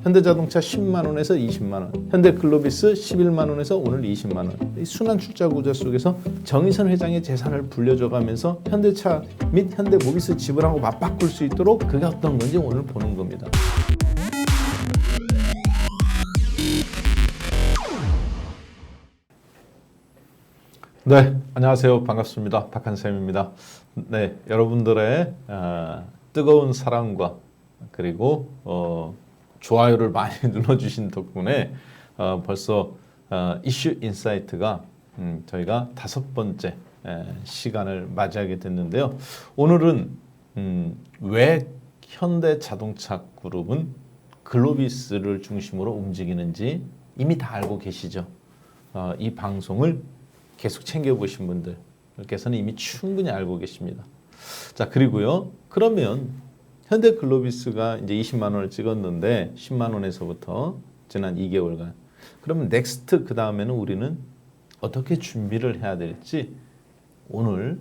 현대자동차 10만 원에서 20만 원, 현대글로비스 11만 원에서 오늘 20만 원. 이 순환출자 구조 속에서 정의선 회장의 재산을 불려줘가면서 현대차 및 현대모비스 지분하고 맞바꿀 수 있도록 그게 어떤 건지 오늘 보는 겁니다. 네, 안녕하세요. 반갑습니다. 박한쌤입니다. 네, 여러분들의 뜨거운 사랑과 그리고 좋아요를 많이 눌러주신 덕분에 벌써 이슈 인사이트가 저희가 5번째 시간을 맞이하게 됐는데요. 오늘은 왜 현대자동차 그룹은 글로비스를 중심으로 움직이는지 이미 다 알고 계시죠. 이 방송을 계속 챙겨보신 분들께서는 이미 충분히 알고 계십니다. 자, 그리고요. 그러면 현대글로비스가 이제 20만 원을 찍었는데 10만 원에서부터 지난 2개월간. 그러면 넥스트 그 다음에는 우리는 어떻게 준비를 해야 될지 오늘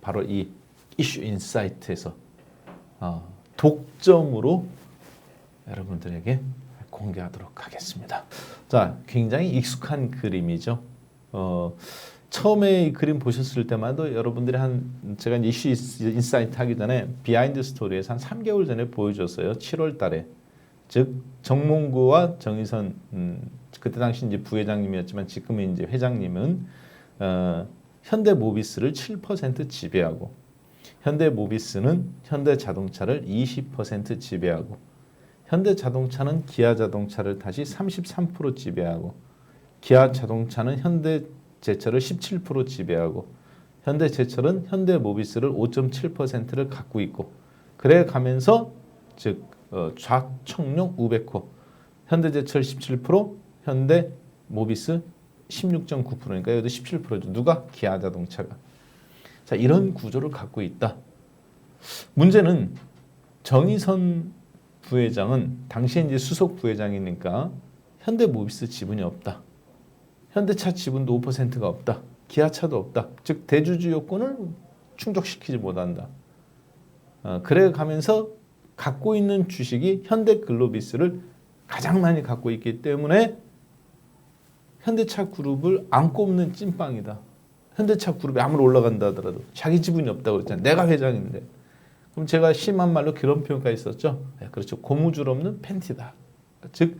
바로 이 이슈 인사이트에서 독점으로 여러분들에게 공개하도록 하겠습니다. 자, 굉장히 익숙한 그림이죠. 처음에 이 그림 보셨을 때마다 여러분들이 제가 이슈 인사이트 하기 전에 비하인드 스토리에서 한 3개월 전에 보여줬어요. 7월 달에. 즉 정몽구와 정의선 그때 당시 이제 부회장님이었지만 지금은 이제 회장님은 현대모비스를 7% 지배하고 현대모비스는 현대자동차를 20% 지배하고 현대자동차는 기아자동차를 다시 33% 지배하고 기아자동차는 현대제철을 17% 지배하고 현대제철은 현대모비스를 5.7%를 갖고 있고 그래 가면서 즉 좌청룡 우베코 현대제철 17% 현대모비스 16.9%니까 여기도 17%죠. 누가? 기아자동차가. 자, 이런 구조를 갖고 있다. 문제는 정의선 부회장은 당시에 이제 수석 부회장이니까 현대모비스 지분이 없다. 현대차 지분도 5%가 없다. 기아차도 없다. 즉 대주주 요건을 충족시키지 못한다. 그래 가면서 갖고 있는 주식이 현대글로비스를 가장 많이 갖고 있기 때문에 현대차 그룹을 안 꼽는 찐빵이다. 현대차 그룹이 아무리 올라간다 하더라도 자기 지분이 없다고 그랬잖아요. 내가 회장인데. 그럼 제가 심한 말로 그런 표현까지 있었죠. 네, 그렇죠. 고무줄 없는 팬티다. 즉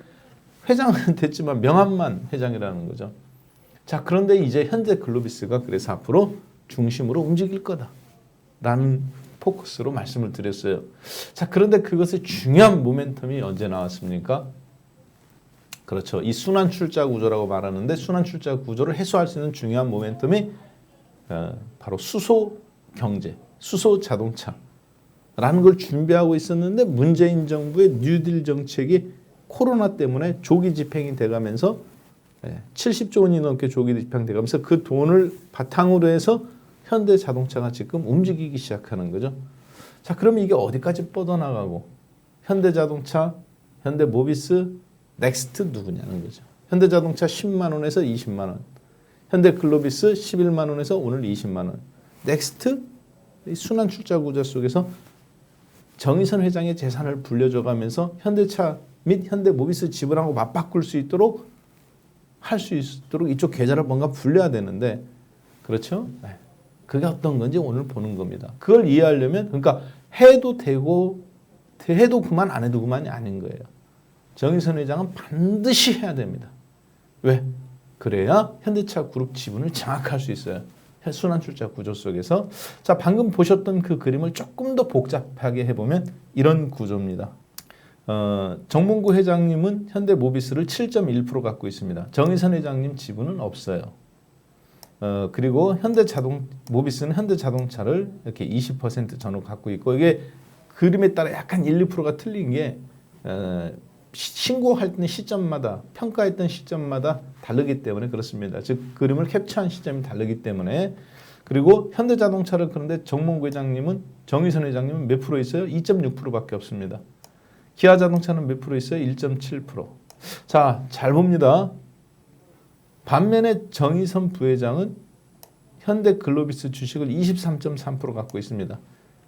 회장은 됐지만 명함만 회장이라는 거죠. 자, 그런데 이제 현대글로비스가 그래서 앞으로 중심으로 움직일 거다라는 포커스로 말씀을 드렸어요. 자, 그런데 그것의 중요한 모멘텀이 언제 나왔습니까? 그렇죠. 이 순환출자 구조라고 말하는데 순환출자 구조를 해소할 수 있는 중요한 모멘텀이 바로 수소경제, 수소자동차라는 걸 준비하고 있었는데 문재인 정부의 뉴딜 정책이 코로나 때문에 조기 집행이 돼가면서 70조 원이 넘게 조기 집행돼가면서 그 돈을 바탕으로 해서 현대자동차가 지금 움직이기 시작하는 거죠. 자, 그러면 이게 어디까지 뻗어나가고 현대자동차, 현대모비스, 넥스트 누구냐는 거죠. 현대자동차 10만 원에서 20만 원, 현대글로비스 11만 원에서 오늘 20만 원, 넥스트 순환출자 구조 속에서 정의선 회장의 재산을 불려줘가면서 현대차 및 현대모비스 지분하고 맞바꿀 수 있도록 할 수 있도록 이쪽 계좌를 뭔가 불려야 되는데 그렇죠? 네. 그게 어떤 건지 오늘 보는 겁니다. 그걸 이해하려면 그러니까 해도 되고 해도 그만 안 해도 그만이 아닌 거예요. 정의선 회장은 반드시 해야 됩니다. 왜? 그래야 현대차 그룹 지분을 장악할 수 있어요. 순환출자 구조 속에서. 자, 방금 보셨던 그 그림을 조금 더 복잡하게 해보면 이런 구조입니다. 정몽구 회장님은 현대모비스를 7.1% 갖고 있습니다. 정의선 회장님 지분은 없어요. 그리고 모비스는 현대자동차를 이렇게 20% 전후 갖고 있고 이게 그림에 따라 약간 1, 2%가 틀린 게 신고했던 시점마다 평가했던 시점마다 다르기 때문에 그렇습니다. 즉 그림을 캡처한 시점이 다르기 때문에 그리고 현대자동차를 그런데 정몽구 회장님은 정의선 회장님은 몇 프로 있어요? 2.6%밖에 없습니다. 기아자동차는 몇 프로 있어요? 1.7%. 자, 잘 봅니다. 반면에 정의선 부회장은 현대글로비스 주식을 23.3% 갖고 있습니다.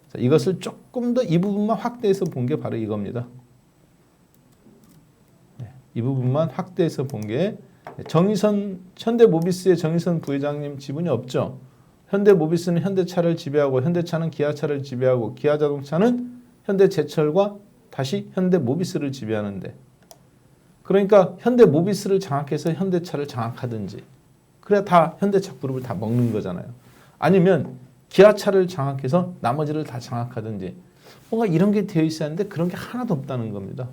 자, 이것을 조금 더 이 부분만 확대해서 본 게 바로 이겁니다. 이 부분만 확대해서 본 게 정의선 현대모비스의 정의선 부회장님 지분이 없죠. 현대모비스는 현대차를 지배하고 현대차는 기아차를 지배하고 기아자동차는 현대제철과 다시 현대모비스를 지배하는데 그러니까 현대모비스를 장악해서 현대차를 장악하든지 그래야 다 현대차 그룹을 다 먹는 거잖아요. 아니면 기아차를 장악해서 나머지를 다 장악하든지 뭔가 이런 게 되어 있어야 하는데 그런 게 하나도 없다는 겁니다.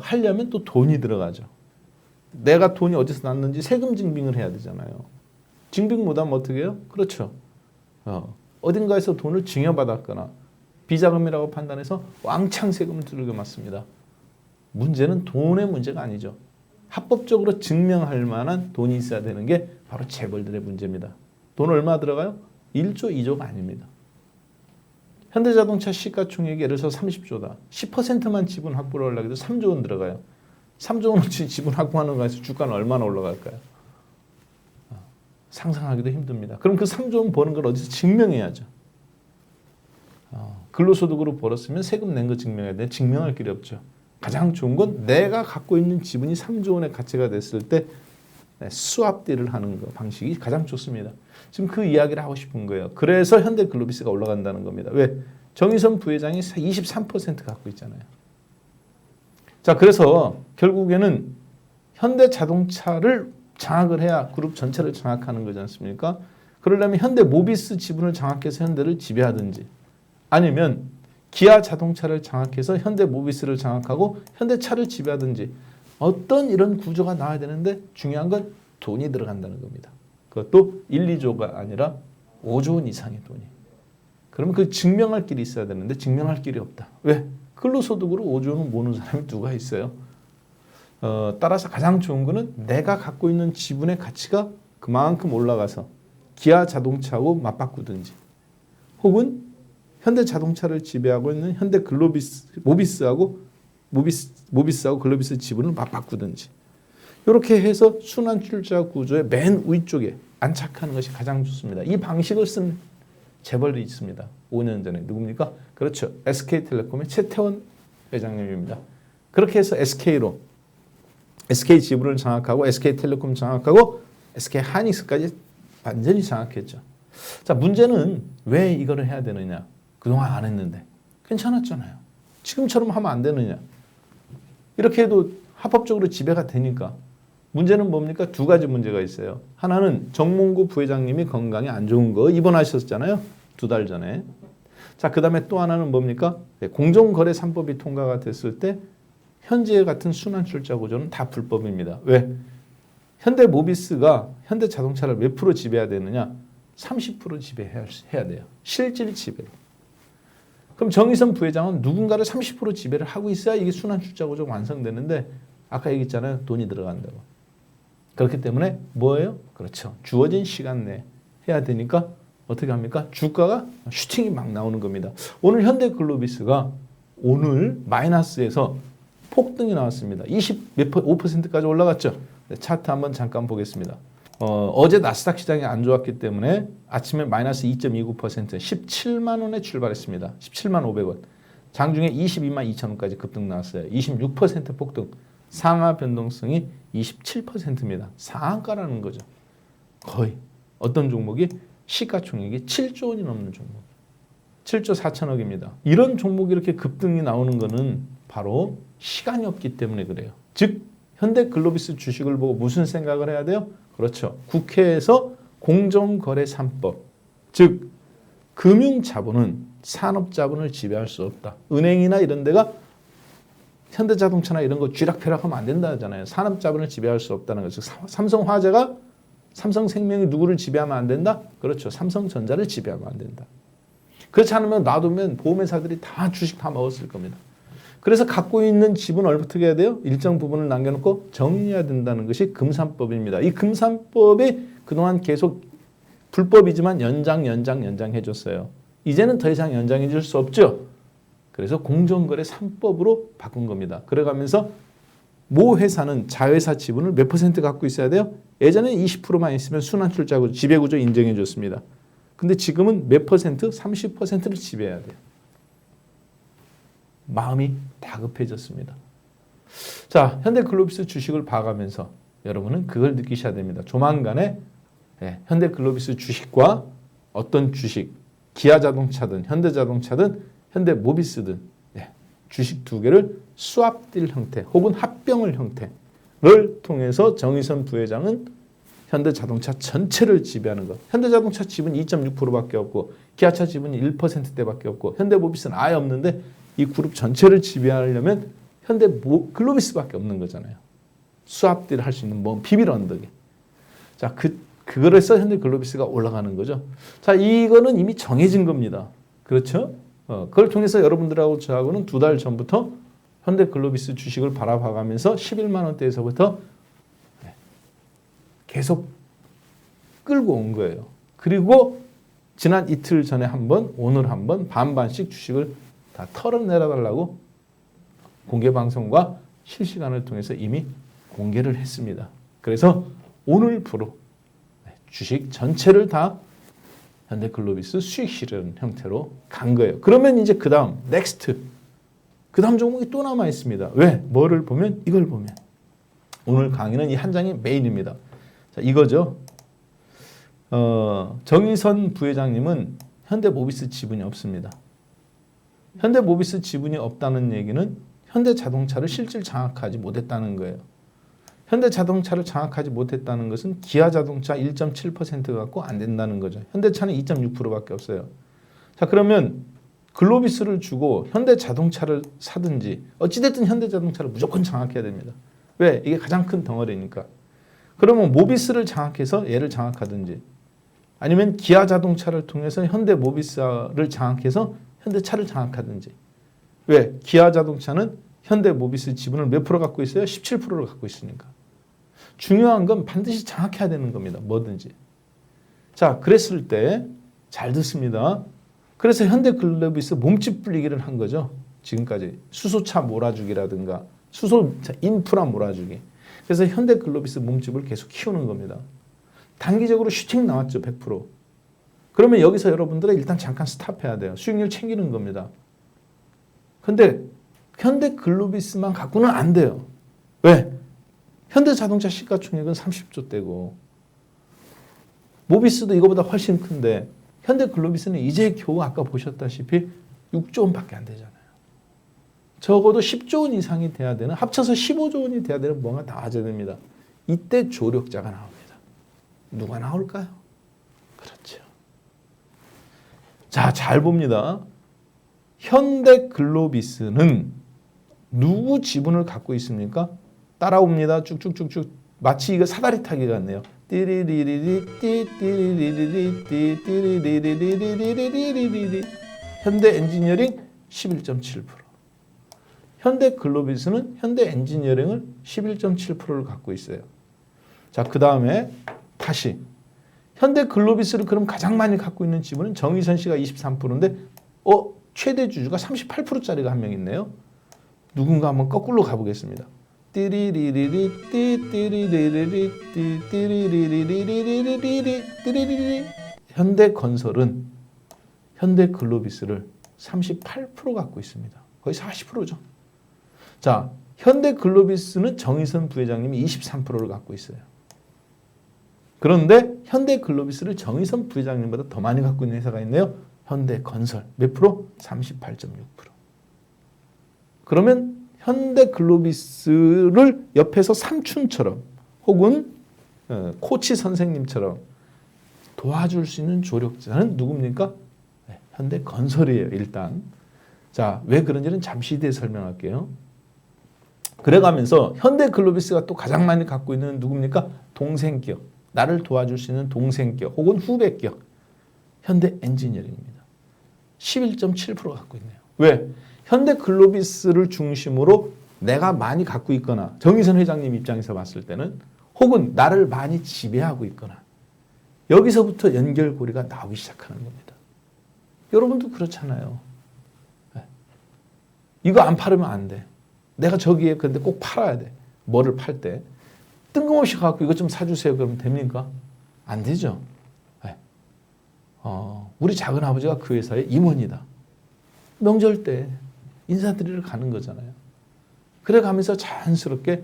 하려면 또 돈이 들어가죠. 내가 돈이 어디서 났는지 세금 증빙을 해야 되잖아요. 증빙 못하면 어떻게 해요? 그렇죠. 어딘가에서 돈을 증여받았거나 비자금이라고 판단해서 왕창 세금을 들게 맞습니다. 문제는 돈의 문제가 아니죠. 합법적으로 증명할 만한 돈이 있어야 되는 게 바로 재벌들의 문제입니다. 돈 얼마 들어가요? 1조, 2조가 아닙니다. 현대자동차 시가총액이 예를 들어서 30조다. 10%만 지분 확보를 하려고 해도 3조 원 들어가요. 3조 원어치 지분 확보하는 거에서 주가는 얼마나 올라갈까요? 상상하기도 힘듭니다. 그럼 그 3조 원 버는 걸 어디서 증명해야죠. 근로소득으로 벌었으면 세금 낸 거 증명해야 돼. 증명할 길이 없죠. 가장 좋은 건 내가 갖고 있는 지분이 3조 원의 가치가 됐을 때 스왑딜을 하는 거 방식이 가장 좋습니다. 지금 그 이야기를 하고 싶은 거예요. 그래서 현대글로비스가 올라간다는 겁니다. 왜? 정의선 부회장이 23% 갖고 있잖아요. 자, 그래서 결국에는 현대자동차를 장악을 해야 그룹 전체를 장악하는 거지 않습니까? 그러려면 현대모비스 지분을 장악해서 현대를 지배하든지 아니면 기아자동차를 장악해서 현대모비스를 장악하고 현대차를 지배하든지 어떤 이런 구조가 나와야 되는데 중요한 건 돈이 들어간다는 겁니다. 그것도 1, 2조가 아니라 5조 원 이상의 돈이. 그러면 그 증명할 길이 있어야 되는데 증명할 길이 없다. 왜? 근로소득으로 5조 원을 모는 사람이 누가 있어요? 따라서 가장 좋은 거는 내가 갖고 있는 지분의 가치가 그만큼 올라가서 기아자동차하고 맞바꾸든지 혹은 현대자동차를 지배하고 있는 모비스하고 글로비스 지분을 맞바꾸든지 이렇게 해서 순환출자 구조의 맨 위쪽에 안착하는 것이 가장 좋습니다. 이 방식을 쓴 재벌이 있습니다. 5년 전에 누굽니까? 그렇죠. SK텔레콤의 최태원 회장님입니다. 그렇게 해서 SK로 SK 지분을 장악하고 SK텔레콤 장악하고 SK하이닉스까지 완전히 장악했죠. 자, 문제는 왜 이거를 해야 되느냐? 그동안 안 했는데 괜찮았잖아요. 지금처럼 하면 안 되느냐? 이렇게 해도 합법적으로 지배가 되니까. 문제는 뭡니까? 두 가지 문제가 있어요. 하나는 정몽구 부회장님이 건강이 안 좋은 거 입원하셨잖아요. 2달 전에. 자, 그 다음에 또 하나는 뭡니까? 공정거래 3법이 통과가 됐을 때 현재 같은 순환출자 구조는 다 불법입니다. 왜? 현대모비스가 현대자동차를 몇 프로 지배해야 되느냐? 30% 지배해야 돼요. 실질 지배로. 그럼 정의선 부회장은 누군가를 30% 지배를 하고 있어야 이게 순환출자 구조가 완성되는데 아까 얘기했잖아요. 돈이 들어간다고. 그렇기 때문에 뭐예요? 그렇죠. 주어진 시간 내에 해야 되니까 어떻게 합니까? 주가가 슈팅이 막 나오는 겁니다. 오늘 현대글로비스가 오늘 마이너스에서 폭등이 나왔습니다. 5%까지 올라갔죠. 네, 차트 한번 잠깐 보겠습니다. 어제 나스닥 시장이 안 좋았기 때문에 아침에 마이너스 2.29% 17만 원에 출발했습니다. 17만 500원. 장중에 22만 2천 원까지 급등 나왔어요. 26% 폭등. 상하 변동성이 27%입니다. 상한가라는 거죠. 거의. 어떤 종목이? 시가총액이 7조 원이 넘는 종목. 7조 4천억입니다. 이런 종목이 이렇게 급등이 나오는 거는 바로 시간이 없기 때문에 그래요. 즉 현대글로비스 주식을 보고 무슨 생각을 해야 돼요? 그렇죠. 국회에서 공정거래 3법. 즉 금융자본은 산업자본을 지배할 수 없다. 은행이나 이런 데가 현대자동차나 이런 거 쥐락펴락하면 안 된다 하잖아요. 산업자본을 지배할 수 없다는 거죠. 삼성화재가 삼성생명이 누구를 지배하면 안 된다? 그렇죠. 삼성전자를 지배하면 안 된다. 그렇지 않으면 놔두면 보험회사들이 다 주식 다 먹었을 겁니다. 그래서 갖고 있는 지분 어떻게 해야 돼요? 일정 부분을 남겨놓고 정리해야 된다는 것이 금산법입니다. 이 금산법이 그동안 계속 불법이지만 연장해줬어요. 이제는 더 이상 연장해 줄 수 없죠. 그래서 공정거래 3법으로 바꾼 겁니다. 그래가면서 모 회사는 자회사 지분을 몇 % 갖고 있어야 돼요? 예전에 20%만 있으면 순환출자구조, 지배구조 인정해 줬습니다. 근데 지금은 몇 퍼센트? 30%를 지배해야 돼요. 마음이 다급해졌습니다. 자, 자, 현대글로비스 주식을 봐가면서 여러분은 그걸 느끼셔야 됩니다. 조만간에 현대글로비스 주식과 어떤 주식, 기아자동차든 현대자동차든 현대모비스든 주식 두 개를 스왑딜 형태 혹은 합병을 형태를 통해서 정의선 부회장은 현대자동차 전체를 지배하는 것. 현대자동차 지분이 2.6%밖에 없고 기아차 지분이 1%대밖에 없고 현대모비스는 아예 없는데 이 그룹 전체를 지배하려면 현대글로비스밖에 없는 거잖아요. 스왑딜 할 수 있는 뭐 비밀 언덕이. 자, 그거를 해서 현대글로비스가 올라가는 거죠. 자, 이거는 이미 정해진 겁니다. 그렇죠? 그걸 통해서 여러분들하고 저하고는 2달 전부터 현대글로비스 주식을 바라봐가면서 11만 원대에서부터 계속 끌고 온 거예요. 그리고 지난 이틀 전에 한 번, 오늘 한 번 반반씩 주식을 다 털어내려달라고 공개방송과 실시간을 통해서 이미 공개를 했습니다. 그래서 오늘부로 주식 전체를 다 현대글로비스 수익 실현 형태로 간 거예요. 그러면 이제 그 다음 넥스트 그 다음 종목이 또 남아 있습니다. 왜? 뭐를 보면 이걸 보면 오늘 강의는 이 한 장이 메인입니다. 자, 이거죠. 정의선 부회장님은 현대모비스 지분이 없습니다. 현대모비스 지분이 없다는 얘기는 현대자동차를 실질 장악하지 못했다는 거예요. 현대자동차를 장악하지 못했다는 것은 기아자동차 1.7% 갖고 안 된다는 거죠. 현대차는 2.6%밖에 없어요. 자, 그러면 글로비스를 주고 현대자동차를 사든지 어찌됐든 현대자동차를 무조건 장악해야 됩니다. 왜? 이게 가장 큰 덩어리니까. 그러면 모비스를 장악해서 얘를 장악하든지 아니면 기아자동차를 통해서 현대모비스를 장악해서 현대차를 장악하든지. 왜? 기아자동차는 현대모비스 지분을 몇 프로 갖고 있어요? 17%를 갖고 있으니까. 중요한 건 반드시 장악해야 되는 겁니다. 뭐든지. 자, 그랬을 때 잘 듣습니다. 그래서 현대글로비스 몸집 불리기를 한 거죠. 지금까지 수소차 몰아주기라든가 수소차 인프라 몰아주기. 그래서 현대글로비스 몸집을 계속 키우는 겁니다. 단기적으로 슈팅 나왔죠. 100%. 그러면 여기서 여러분들은 일단 잠깐 스탑해야 돼요. 수익률 챙기는 겁니다. 근데 현대글로비스만 갖고는 안 돼요. 왜? 현대자동차 시가총액은 30조대고 모비스도 이거보다 훨씬 큰데 현대글로비스는 이제 겨우 아까 보셨다시피 6조 원밖에 안 되잖아요. 적어도 10조 원 이상이 돼야 되는 합쳐서 15조 원이 돼야 되는 뭔가 나와야 됩니다. 이때 조력자가 나옵니다. 누가 나올까요? 그렇죠. 자, 잘 봅니다. 현대글로비스는 누구 지분을 갖고 있습니까? 따라옵니다. 쭉쭉쭉쭉. 마치 이거 사다리 타기 같네요. 띠리리리리 띠리리리리 띠리리리리리리리리리리 현대엔지니어링 11.7%. 현대글로비스는 현대엔지니어링을 11.7%를 갖고 있어요. 자, 그 다음에 다시 현대글로비스를 그럼 가장 많이 갖고 있는 지분은 정의선 씨가 23%인데 최대 주주가 38%짜리가 한 명 있네요. 누군가 한번 거꾸로 가보겠습니다. 띠리리리리 띠리리리리 띠리리리리리리리리리리 현대건설은 현대글로비스를 38% 갖고 있습니다. 거의 40%죠. 자, 현대글로비스는 정의선 부회장님이 23%를 갖고 있어요. 그런데 현대글로비스를 정의선 부회장님보다 더 많이 갖고 있는 회사가 있네요. 현대건설 몇 프로? 38.6%. 그러면 현대글로비스를 옆에서 삼촌처럼 혹은 코치 선생님처럼 도와줄 수 있는 조력자는 누굽니까? 현대건설이에요. 일단. 자, 왜 그런지는 잠시 뒤에 설명할게요. 그래가면서 현대글로비스가 또 가장 많이 갖고 있는 누굽니까? 동생격. 나를 도와줄 수 있는 동생격 혹은 후배격. 현대엔지니어링입니다. 11.7% 갖고 있네요. 왜? 현대글로비스를 중심으로 내가 많이 갖고 있거나 정의선 회장님 입장에서 봤을 때는 혹은 나를 많이 지배하고 있거나 여기서부터 연결고리가 나오기 시작하는 겁니다. 여러분도 그렇잖아요. 이거 안 팔으면 안 돼. 내가 저기에 근데 꼭 팔아야 돼. 뭐를 팔 때. 뜬금없이 갖고 이것 좀 사주세요. 그러면 됩니까? 안 되죠. 우리 작은아버지가 그 회사의 임원이다. 명절 때 인사드리러 가는 거잖아요. 그래가면서 자연스럽게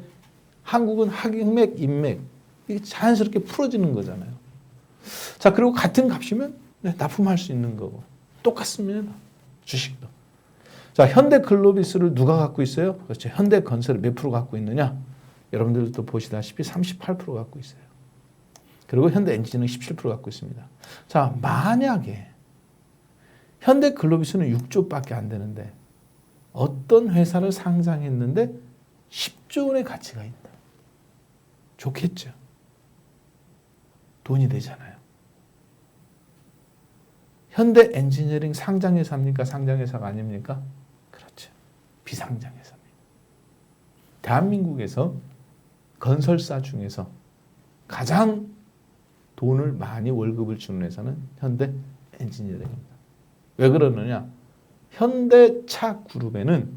한국은 하객맥, 인맥 이게 자연스럽게 풀어지는 거잖아요. 자, 그리고 같은 값이면 납품할 수 있는 거고 똑같습니다. 주식도. 자, 현대글로비스를 누가 갖고 있어요? 그렇죠. 현대건설이 몇 프로 갖고 있느냐? 여러분들도 보시다시피 38% 갖고 있어요. 그리고 현대엔진은 17% 갖고 있습니다. 자, 만약에 현대글로비스는 6조밖에 안 되는데 어떤 회사를 상장했는데 10조 원의 가치가 있다. 좋겠죠. 돈이 되잖아요. 현대엔지니어링 상장회사입니까? 상장회사가 아닙니까? 그렇죠. 비상장회사입니다. 대한민국에서 건설사 중에서 가장 돈을 많이 월급을 주는 회사는 현대엔지니어링입니다. 왜 그러느냐? 현대차 그룹에는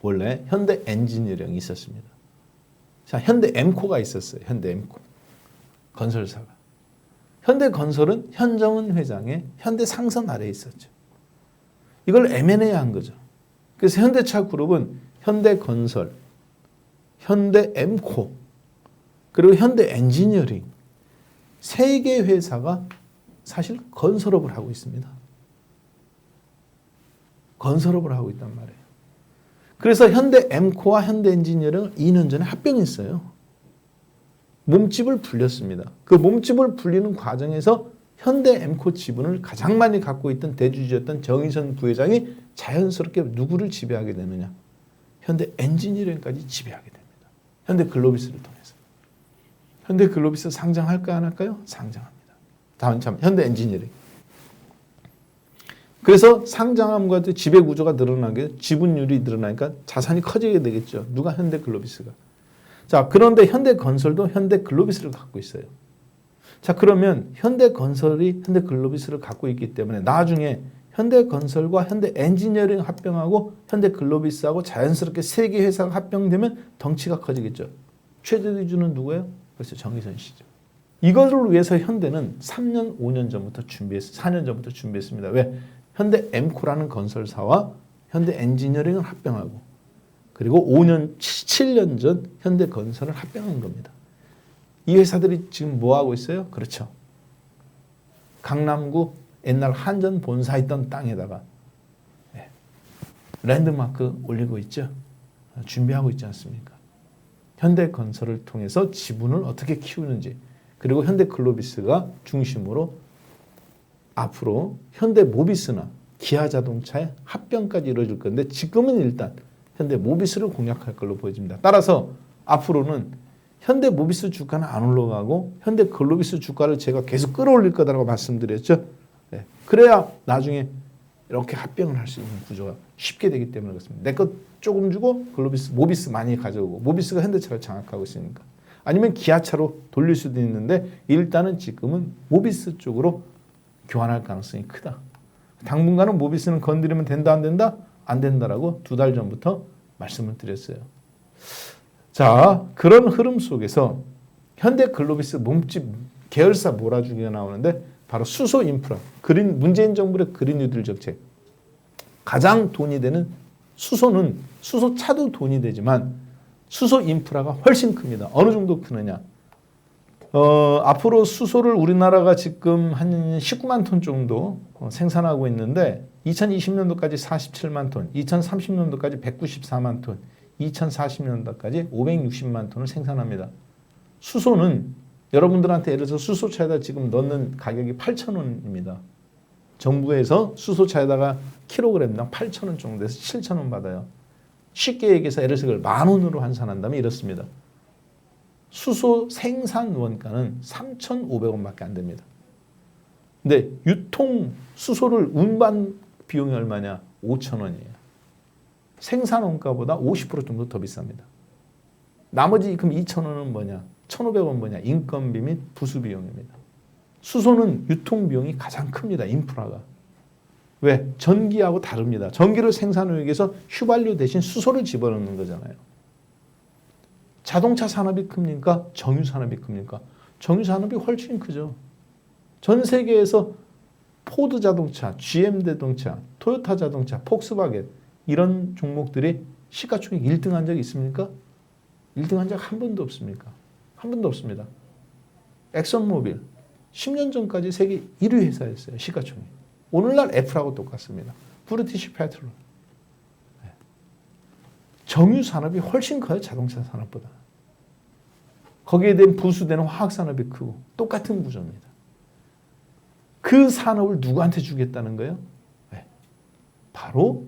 원래 현대엔지니어링이 있었습니다. 자, 현대엠코가 있었어요. 현대엠코. 건설사가. 현대건설은 현정은 회장의 현대상선 아래에 있었죠. 이걸 M&A 한 거죠. 그래서 현대차 그룹은 현대건설, 현대엠코, 그리고 현대엔지니어링 세 개 회사가 사실 건설업을 하고 있습니다. 건설업을 하고 있단 말이에요. 그래서 현대엠코와 현대엔지니어링을 2년 전에 합병했어요. 몸집을 불렸습니다. 그 몸집을 불리는 과정에서 현대엠코 지분을 가장 많이 갖고 있던 대주주였던 정의선 부회장이 자연스럽게 누구를 지배하게 되느냐? 현대엔지니어링까지 지배하게 됩니다. 현대글로비스를 통해서. 현대글로비스 상장할까 안 할까요? 상장합니다. 다음 참 현대엔지니어링. 그래서 상장함과 지배 구조가 늘어나게 지분율이 늘어나니까 자산이 커지게 되겠죠. 누가? 현대글로비스가. 자, 그런데 현대건설도 현대글로비스를 갖고 있어요. 자, 그러면 현대건설이 현대글로비스를 갖고 있기 때문에 나중에 현대건설과 현대엔지니어링 합병하고 현대글로비스하고 자연스럽게 세 개 회사가 합병되면 덩치가 커지겠죠. 최대 주주는 누구예요? 그래서 정의선 씨죠. 이것을 위해서 현대는 3년, 5년 전부터 4년 전부터 준비했습니다. 왜? 현대엠코라는 건설사와 현대엔지니어링을 합병하고 그리고 5년, 7년 전 현대건설을 합병한 겁니다. 이 회사들이 지금 뭐 하고 있어요? 그렇죠. 강남구 옛날 한전 본사 있던 땅에다가 랜드마크 올리고 있죠. 준비하고 있지 않습니까? 현대건설을 통해서 지분을 어떻게 키우는지 그리고 현대글로비스가 중심으로 앞으로 현대모비스나 기아자동차의 합병까지 이루어질 건데 지금은 일단 현대모비스를 공략할 걸로 보여집니다. 따라서 앞으로는 현대모비스 주가는 안 올라가고 현대글로비스 주가를 제가 계속 끌어올릴 거다라고 말씀드렸죠. 네. 그래야 나중에 이렇게 합병을 할 수 있는 구조가 쉽게 되기 때문에 그렇습니다. 내 것 조금 주고 글로비스, 모비스 많이 가져오고 모비스가 현대차를 장악하고 있으니까. 아니면 기아차로 돌릴 수도 있는데 일단은 지금은 모비스 쪽으로 교환할 가능성이 크다. 당분간은 모비스는 건드리면 된다 안 된다? 안 된다라고 2달 전부터 말씀을 드렸어요. 자, 그런 흐름 속에서 현대글로비스 몸집 계열사 몰아주기가 나오는데 바로 수소 인프라, 문재인 정부의 그린 뉴딜 정책. 가장 돈이 되는 수소는 수소차도 돈이 되지만 수소 인프라가 훨씬 큽니다. 어느 정도 크느냐? 앞으로 수소를 우리나라가 지금 한 19만 톤 정도 생산하고 있는데 2020년도까지 47만 톤, 2030년도까지 194만 톤, 2040년도까지 560만 톤을 생산합니다. 수소는 여러분들한테 예를 들어서 수소차에다 지금 넣는 가격이 8,000원입니다. 정부에서 수소차에다가 킬로그램당 8,000원 정도 돼서 7,000원 받아요. 쉽게 얘기해서 예를 들어서 10,000원으로 환산한다면 이렇습니다. 수소 생산 원가는 3,500원밖에 안 됩니다. 근데 유통 수소를 운반 비용이 얼마냐? 5,000원이에요. 생산 원가보다 50% 정도 더 비쌉니다. 나머지 그럼 2,000원은 뭐냐? 1,500원 뭐냐? 인건비 및 부수 비용입니다. 수소는 유통 비용이 가장 큽니다. 인프라가. 왜? 전기하고 다릅니다. 전기를 생산하기 위해서 휘발유 대신 수소를 집어넣는 거잖아요. 자동차 산업이 큽니까? 정유 산업이 큽니까? 정유 산업이 훨씬 크죠. 전 세계에서 포드 자동차, GM 자동차, 토요타 자동차, 폭스바겐 이런 종목들이 시가총액 1등 한 적이 있습니까? 1등 한 적 한 번도 없습니까? 한 번도 없습니다. 엑선모빌 10년 전까지 세계 1위 회사였어요. 시가총액. 오늘날 F라고 똑같습니다. 브리티시 페트롤. 정유 산업이 훨씬 커요. 자동차 산업보다. 거기에 대한 부수되는 화학 산업이 크고 똑같은 구조입니다. 그 산업을 누구한테 주겠다는 거예요? 바로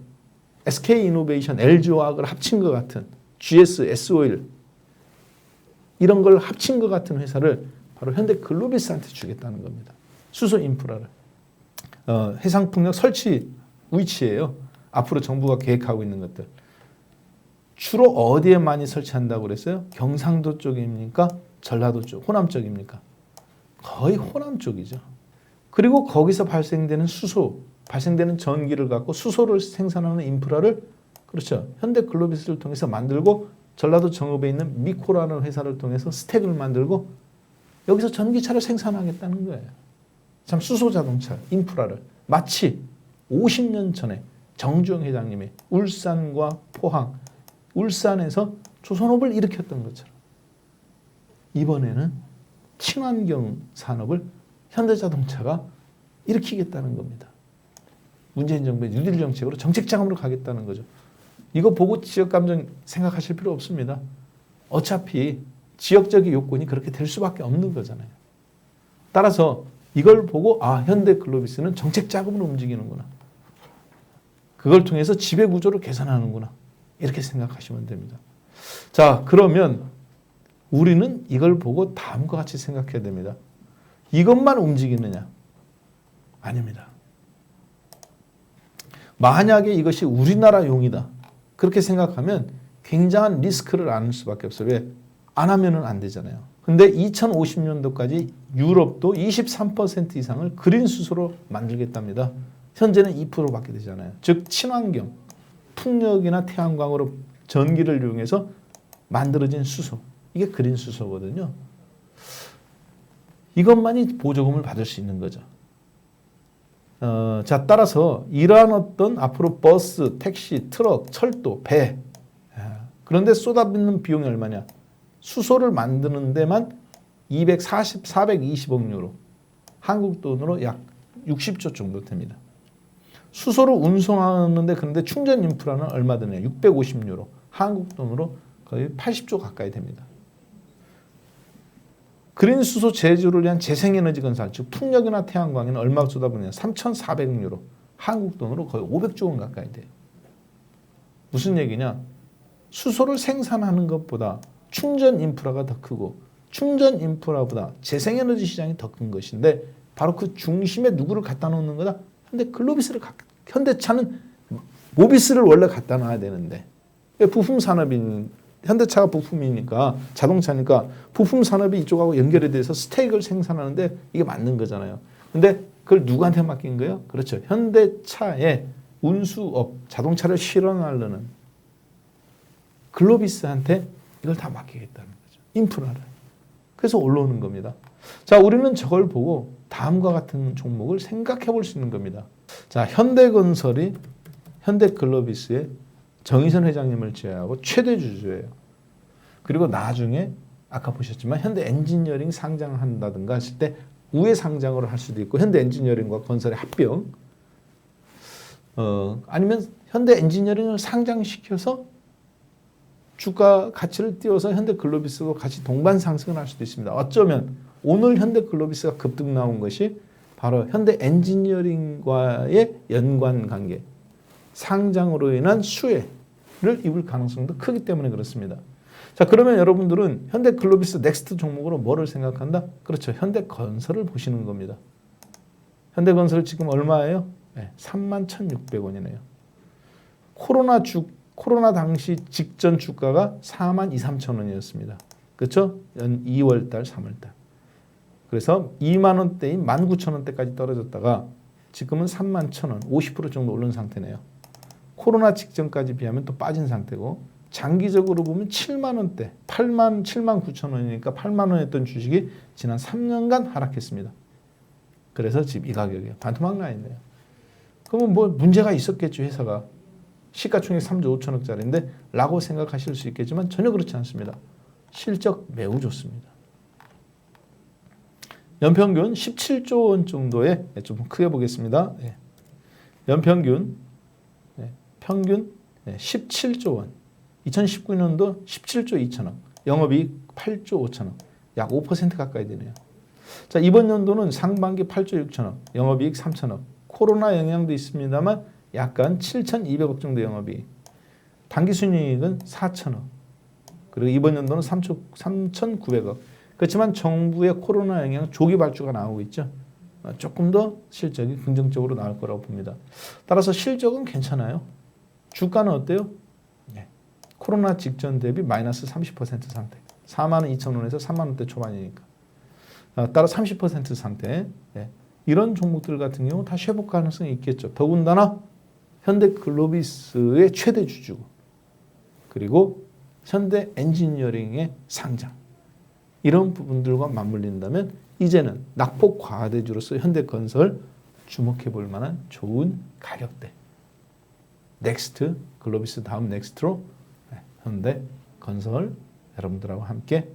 SK이노베이션, LG화학을 합친 것 같은 GS, S-오일 이런 걸 합친 것 같은 회사를 바로 현대글로비스한테 주겠다는 겁니다. 수소 인프라를. 해상풍력 설치 위치예요. 앞으로 정부가 계획하고 있는 것들. 주로 어디에 많이 설치한다고 그랬어요? 경상도 쪽입니까? 전라도 쪽, 호남 쪽입니까? 거의 호남 쪽이죠. 그리고 거기서 발생되는 수소, 발생되는 전기를 갖고 수소를 생산하는 인프라를 그렇죠. 현대글로비스를 통해서 만들고 전라도 정읍에 있는 미코라는 회사를 통해서 스택을 만들고 여기서 전기차를 생산하겠다는 거예요. 참 수소 자동차 인프라를 마치 50년 전에 정주영 회장님이 울산과 포항, 울산에서 조선업을 일으켰던 것처럼 이번에는 친환경 산업을 현대자동차가 일으키겠다는 겁니다. 문재인 정부의 뉴딜 정책으로 정책 자금으로 가겠다는 거죠. 이거 보고 지역 감정 생각하실 필요 없습니다. 어차피 지역적인 요건이 그렇게 될 수밖에 없는 거잖아요. 따라서 이걸 보고 현대글로비스는 정책 자금으로 움직이는구나. 그걸 통해서 지배 구조를 개선하는구나. 이렇게 생각하시면 됩니다. 자, 그러면 우리는 이걸 보고 다음과 같이 생각해야 됩니다. 이것만 움직이느냐? 아닙니다. 만약에 이것이 우리나라용이다. 그렇게 생각하면 굉장한 리스크를 안을 수밖에 없어요. 왜? 안 하면은 안 되잖아요. 근데 2050년도까지 유럽도 23% 이상을 그린 수소로 만들겠답니다. 현재는 2%밖에 되잖아요. 즉 친환경, 풍력이나 태양광으로 전기를 이용해서 만들어진 수소. 이게 그린 수소거든요. 이것만이 보조금을 받을 수 있는 거죠. 자, 따라서 이러한 어떤 앞으로 버스, 택시, 트럭, 철도, 배 그런데 쏟아붓는 비용이 얼마냐? 수소를 만드는 데만 420억 유로, 한국 돈으로 약 60조 정도 됩니다. 수소를 운송하는데 그런데 충전 인프라는 얼마 드냐? 650유로, 한국 돈으로 거의 80조 가까이 됩니다. 그린 수소 제조를 위한 재생에너지 건설, 즉 풍력이나 태양광에는 얼마 쏟아붓느냐? 3,400유로, 한국 돈으로 거의 500조 원 가까이 돼요. 무슨 얘기냐? 수소를 생산하는 것보다 충전 인프라가 더 크고 충전 인프라보다 재생에너지 시장이 더 큰 것인데 바로 그 중심에 누구를 갖다 놓는 거다? 현대글로비스를 현대차는 모비스를 원래 갖다 놔야 되는데 부품 산업인 현대차가 부품이니까 자동차니까 부품 산업이 이쪽하고 연결이 돼서 스택을 생산하는데 이게 맞는 거잖아요. 근데 그걸 누구한테 맡긴 거예요? 그렇죠. 현대차의 운수업, 자동차를 실현하려는 글로비스한테 이걸 다 맡기겠다는 거죠. 인프라를. 그래서 올라오는 겁니다. 자, 우리는 저걸 보고 다음과 같은 종목을 생각해 볼 수 있는 겁니다. 자, 현대건설이 현대글로비스의 정의선 회장님을 제외하고 최대 주주예요. 그리고 나중에 아까 보셨지만 현대엔지니어링 상장한다든가 했을 때 우회 상장으로 할 수도 있고 현대엔지니어링과 건설의 합병 아니면 현대엔지니어링을 상장시켜서 주가 가치를 띄워서 현대글로비스도 같이 동반 상승을 할 수도 있습니다. 어쩌면 오늘 현대글로비스가 급등 나온 것이 바로 현대엔지니어링과의 연관 관계, 상장으로 인한 수혜를 입을 가능성도 크기 때문에 그렇습니다. 자, 그러면 여러분들은 현대글로비스 넥스트 종목으로 뭐를 생각한다? 그렇죠. 현대건설을 보시는 겁니다. 현대건설 지금 얼마예요? 네, 31,600원이네요. 코로나 당시 직전 주가가 42,000원이었습니다. 그렇죠? 2월달, 3월달. 그래서 2만 원대인 19,000원대까지 떨어졌다가 지금은 31,000원, 50% 정도 오른 상태네요. 코로나 직전까지 비하면 또 빠진 상태고 장기적으로 보면 7만 원대, 7만 9천 원이니까 8만 원 했던 주식이 지난 3년간 하락했습니다. 그래서 지금 이 가격이에요. 반토막 나 있네요. 그러면 뭐 문제가 있었겠죠, 회사가. 시가총액 3조 5천억짜리인데 라고 생각하실 수 있겠지만 전혀 그렇지 않습니다. 실적 매우 좋습니다. 연평균 17조 원 정도의 좀 크게 보겠습니다. 연평균 평균 17조 원. 2019년도 17조 2천억, 영업이익 8조 5천억, 약 5% 가까이 되네요. 자, 이번 연도는 상반기 8조 6천억, 영업이익 3천억. 코로나 영향도 있습니다만 약간 7,200억 정도 영업이익. 당기순이익은 4천억. 그리고 이번 연도는 3,900억. 그렇지만 정부의 코로나 영향 조기 발주가 나오고 있죠. 조금 더 실적이 긍정적으로 나올 거라고 봅니다. 따라서 실적은 괜찮아요. 주가는 어때요? 코로나 직전 대비 마이너스 30% 상태. 42,000원에서 3만원대 초반이니까. 따라 30% 상태. 이런 종목들 같은 경우 다시 회복 가능성이 있겠죠. 더군다나 현대글로비스의 최대 주주 그리고 현대엔지니어링의 상장 이런 부분들과 맞물린다면 이제는 낙폭 과대주로서 현대건설 주목해 볼 만한 좋은 가격대. 넥스트 글로비스 다음 넥스트로 현대건설 여러분들하고 함께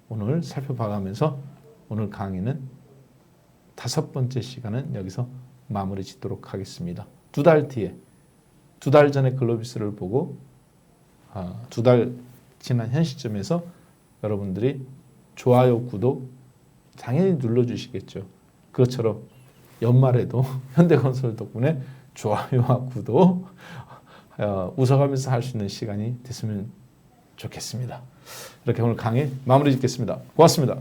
오늘 살펴봐가면서 오늘 강의는 5번째 시간은 여기서 마무리 짓도록 하겠습니다. 2달 뒤에 2달 전에 글로비스를 보고 2달 지난 현 시점에서 여러분들이 좋아요, 구독 당연히 눌러주시겠죠. 그것처럼 연말에도 현대건설 덕분에 좋아요와 구독 웃어가면서 할 수 있는 시간이 됐으면 좋겠습니다. 이렇게 오늘 강의 마무리 짓겠습니다. 고맙습니다.